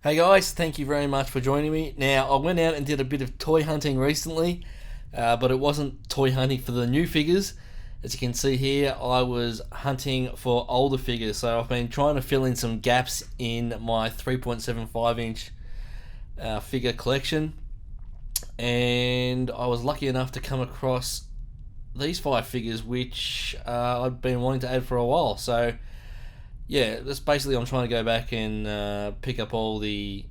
Hey guys, thank you very much for joining me. Now, I went out and did a bit of toy hunting recently, but it wasn't toy hunting for the new figures. As you can see here, I was hunting for older figures, so I've been trying to fill in some gaps in my 3.75 inch figure collection, and I was lucky enough to come across these five figures, which I'd been wanting to add for a while. So yeah, that's basically I'm trying to go back and pick up all the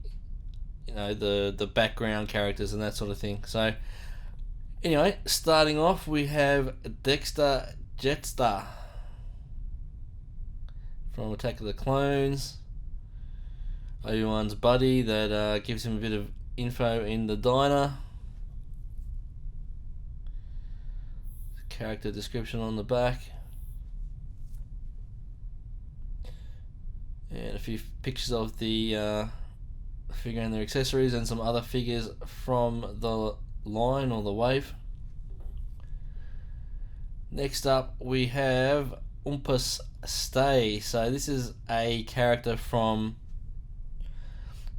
the background characters and that sort of thing. So anyway, starting off we have Dexter Jettster from Attack of the Clones. Obi-Wan's buddy that gives him a bit of info in the diner. Character description on the back. And a few pictures of the figure and their accessories and some other figures from the line or the wave. Next up we have Umpass. So this is a character from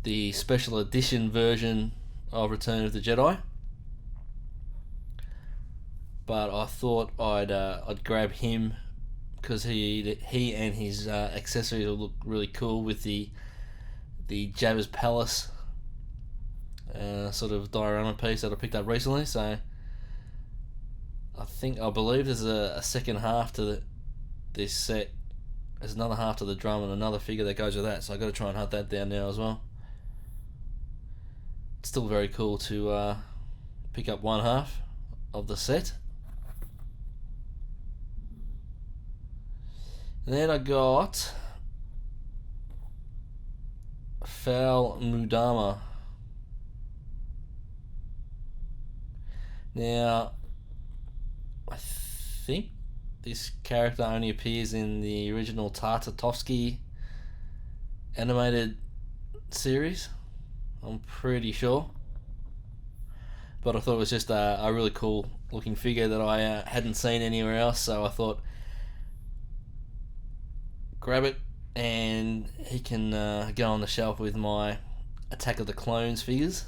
the special edition version of Return of the Jedi, but I thought I'd grab him because he and his accessories will look really cool with the Jabba's Palace sort of diorama piece that I picked up recently. So I believe there's a second half to this set. There's another half to the drum and another figure that goes with that, so I got to try and hunt that down now as well. It's still very cool to pick up one half of the set. And then I got Moudama. Now, I think this character only appears in the original Tartakovsky animated series. I'm pretty sure. But I thought it was just a really cool looking figure that I hadn't seen anywhere else, so I thought grab it and he can go on the shelf with my Attack of the Clones figures.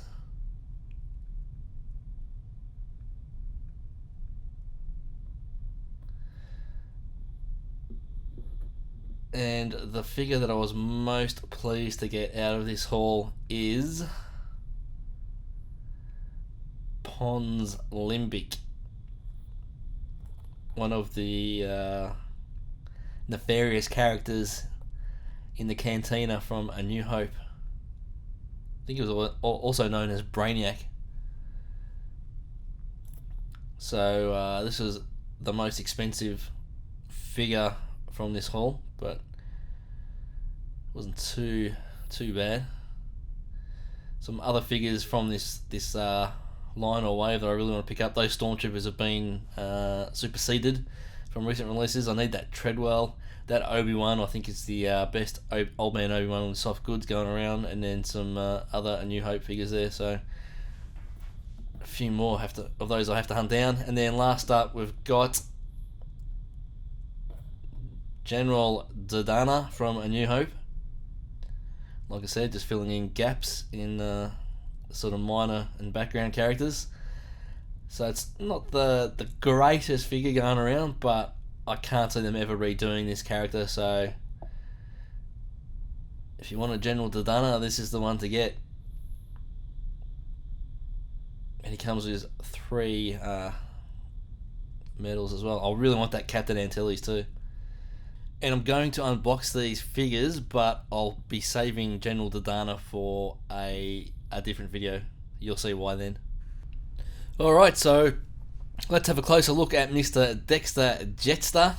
And the figure that I was most pleased to get out of this haul is Pons Limbic, one of the nefarious characters in the cantina from A New Hope. I think he was also known as Brainiac. So this was the most expensive figure from this haul, but it wasn't too bad. Some other figures from this line or wave that I really want to pick up. Those Stormtroopers have been superseded from recent releases. I need that Treadwell, that Obi-Wan. I think it's the best old man Obi-Wan with soft goods going around, and then some other A New Hope figures there. So a few more of those I have to hunt down. And then last up we've got General Dodana from A New Hope. Like I said, just filling in gaps in sort of minor and background characters. So it's not the greatest figure going around, but I can't see them ever redoing this character. So if you want a General Dodana, this is the one to get. And he comes with 3 medals as well. I really want that Captain Antilles too. And I'm going to unbox these figures, but I'll be saving General Dodana for a different video. You'll see why then. Alright, so let's have a closer look at Mr. Dexter Jettster.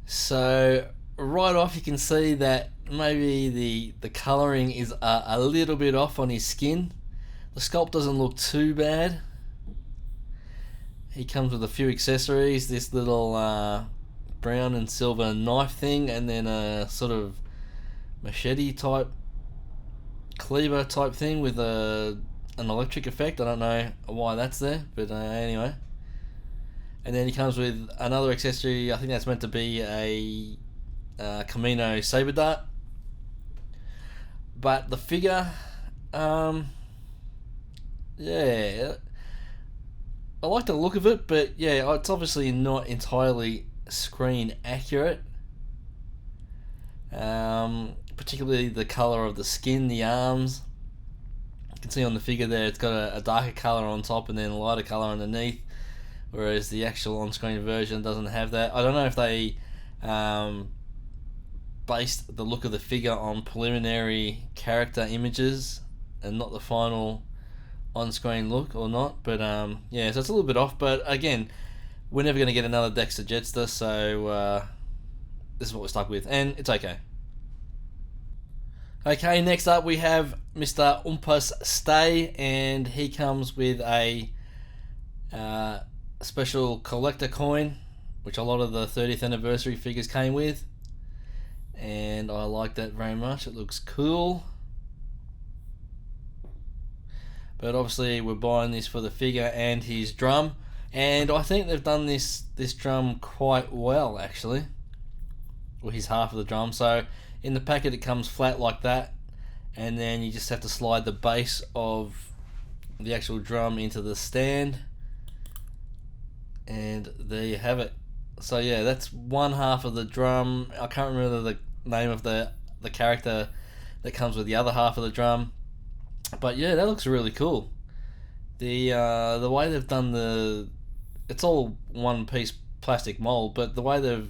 So right off you can see that maybe the colouring is a little bit off on his skin. The sculpt doesn't look too bad. He comes with a few accessories, this little brown and silver knife thing, and then a sort of machete type cleaver type thing with an electric effect. I don't know why that's there, but anyway. And then he comes with another accessory. I think that's meant to be a Camino saber dart. But the figure, yeah, I like the look of it, but yeah, it's obviously not entirely screen accurate. Particularly the color of the skin, the arms. You can see on the figure there, it's got a darker color on top and then a lighter color underneath, whereas the actual on-screen version doesn't have that. I don't know if they based the look of the figure on preliminary character images and not the final on-screen look or not, but yeah, so it's a little bit off. But again, we're never going to get another Dexter Jettster, so this is what we're stuck with, and it's okay. Okay, next up we have Mr. Umpass Stay, and he comes with a special collector coin, which a lot of the 30th anniversary figures came with, and I like that very much. It looks cool. But obviously we're buying this for the figure and his drum, and I think they've done this drum quite well actually, or his half of the drum. So in the packet it comes flat like that, and then you just have to slide the base of the actual drum into the stand, and there you have it. So yeah, that's one half of the drum. I can't remember the name of the character that comes with the other half of the drum, but yeah, that looks really cool. The way they've done it's all one piece plastic mold, but the way they've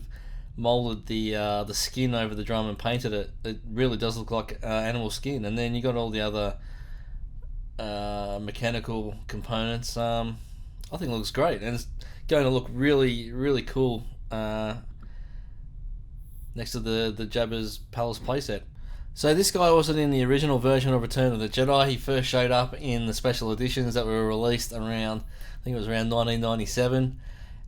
molded the skin over the drum and painted it, it really does look like animal skin. And then you got all the other mechanical components. I think it looks great, and it's going to look really, really cool next to the Jabba's Palace playset. So this guy wasn't in the original version of Return of the Jedi. He first showed up in the special editions that were released around, I think it was around 1997.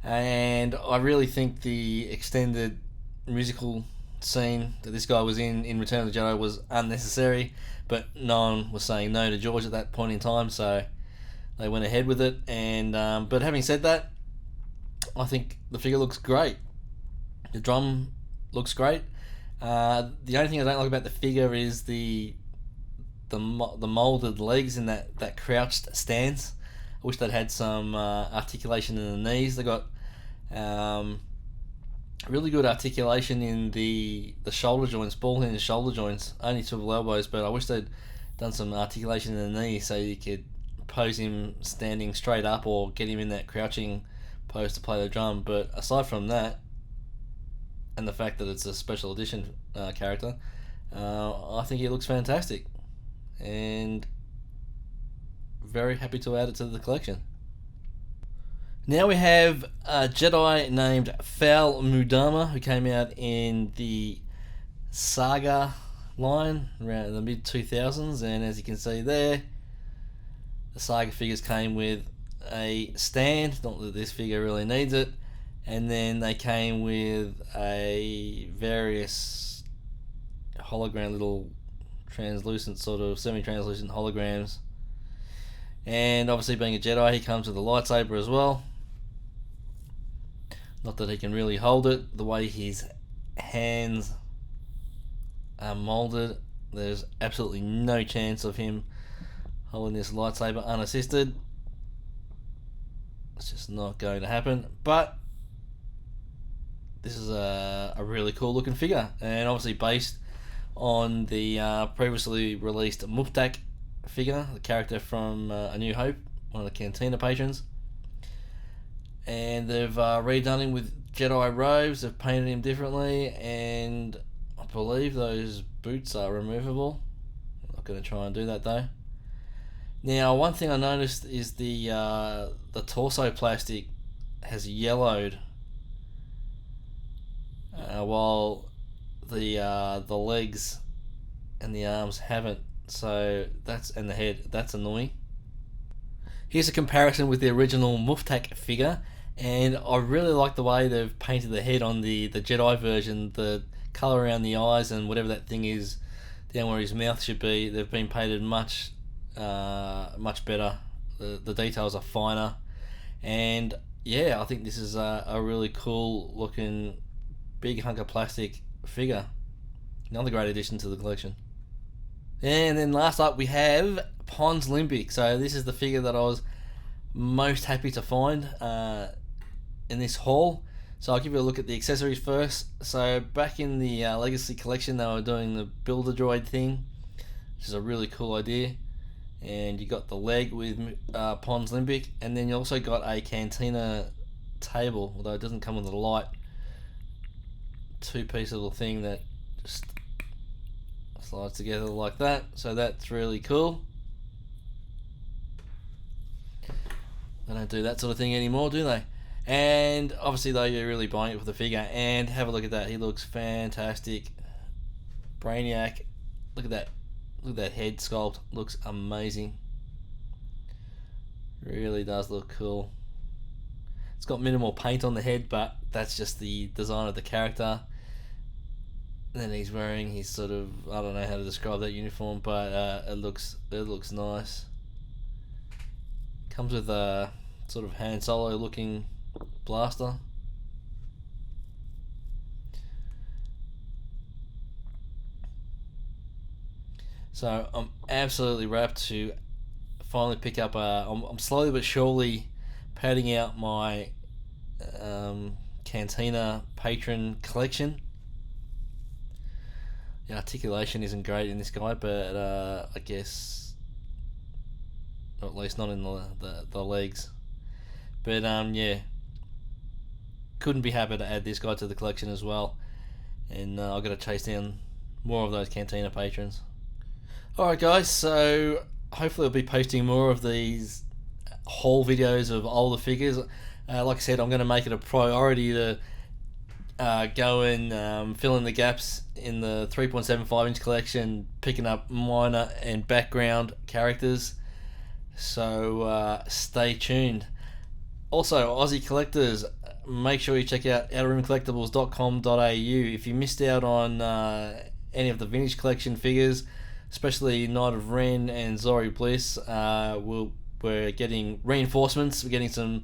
And I really think the extended musical scene that this guy was in Return of the Jedi was unnecessary, but no one was saying no to George at that point in time, so they went ahead with it. And but having said that, I think the figure looks great. The drum looks great. The only thing I don't like about the figure is the molded legs in that crouched stance. I wish they'd had some articulation in the knees. They got really good articulation in the shoulder joints, ball hinge shoulder joints, only swivel elbows, but I wish they'd done some articulation in the knees so you could pose him standing straight up or get him in that crouching pose to play the drum. But aside from that, and the fact that it's a special edition character, I think he looks fantastic, and very happy to add it to the collection. Now we have a Jedi named Foul Moudama, who came out in the Saga line around the mid-2000s, and as you can see there, the Saga figures came with a stand, not that this figure really needs it, and then they came with a various hologram, little translucent, sort of semi-translucent holograms. And obviously being a Jedi, he comes with a lightsaber as well. Not that he can really hold it. The way his hands are molded, there's absolutely no chance of him holding this lightsaber unassisted. It's just not going to happen. But this is a really cool looking figure, and obviously based on the previously released Muftak figure, the character from A New Hope, one of the Cantina patrons. And they've redone him with Jedi robes. They've painted him differently, and I believe those boots are removable. I'm not going to try and do that though. Now, one thing I noticed is the torso plastic has yellowed, while the legs and the arms haven't. So and the head. That's annoying. Here's a comparison with the original Muftak figure, and I really like the way they've painted the head on the Jedi version. The colour around the eyes and whatever that thing is down where his mouth should be, they've been painted much better. The details are finer, and yeah, I think this is a really cool looking big hunk of plastic figure. Another great addition to the collection. And then last up we have Pons Limbic. So this is the figure that I was most happy to find in this haul. So I'll give you a look at the accessories first. So back in the Legacy collection, they were doing the Build-A-Droid thing, which is a really cool idea. And you got the leg with Pons Limbic, and then you also got a Cantina table, although it doesn't come with a light. Two-piece little thing that just slides together like that. So that's really cool. They don't do that sort of thing anymore, do they? And obviously though, you're really buying it for the figure. And have a look at that, he looks fantastic. Brainiac, look at that. Look at that head sculpt, looks amazing. Really does look cool. It's got minimal paint on the head, but that's just the design of the character. And then he's wearing his sort of, I don't know how to describe that uniform, but it looks nice. Comes with a sort of Han Solo looking blaster. So I'm absolutely rapt to finally pick up I'm slowly but surely padding out my Cantina patron collection. The articulation isn't great in this guy, but I guess, or at least not in the legs. But yeah, couldn't be happy to add this guy to the collection as well. And I've got to chase down more of those Cantina patrons. Alright guys, so hopefully I'll be posting more of these haul videos of older figures. Like I said, I'm going to make it a priority to go and fill in the gaps in the 3.75 inch collection, picking up minor and background characters. So stay tuned. Also, Aussie collectors, make sure you check out outerrimcollectibles.com.au. If you missed out on any of the vintage collection figures, especially Knight of Ren and Zori Bliss, we're getting reinforcements. We're getting some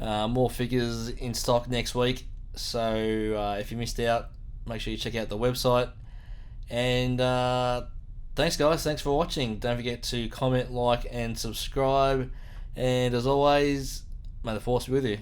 more figures in stock next week. So if you missed out, make sure you check out the website. And thanks guys, thanks for watching. Don't forget to comment, like and subscribe. And as always, may the force be with you.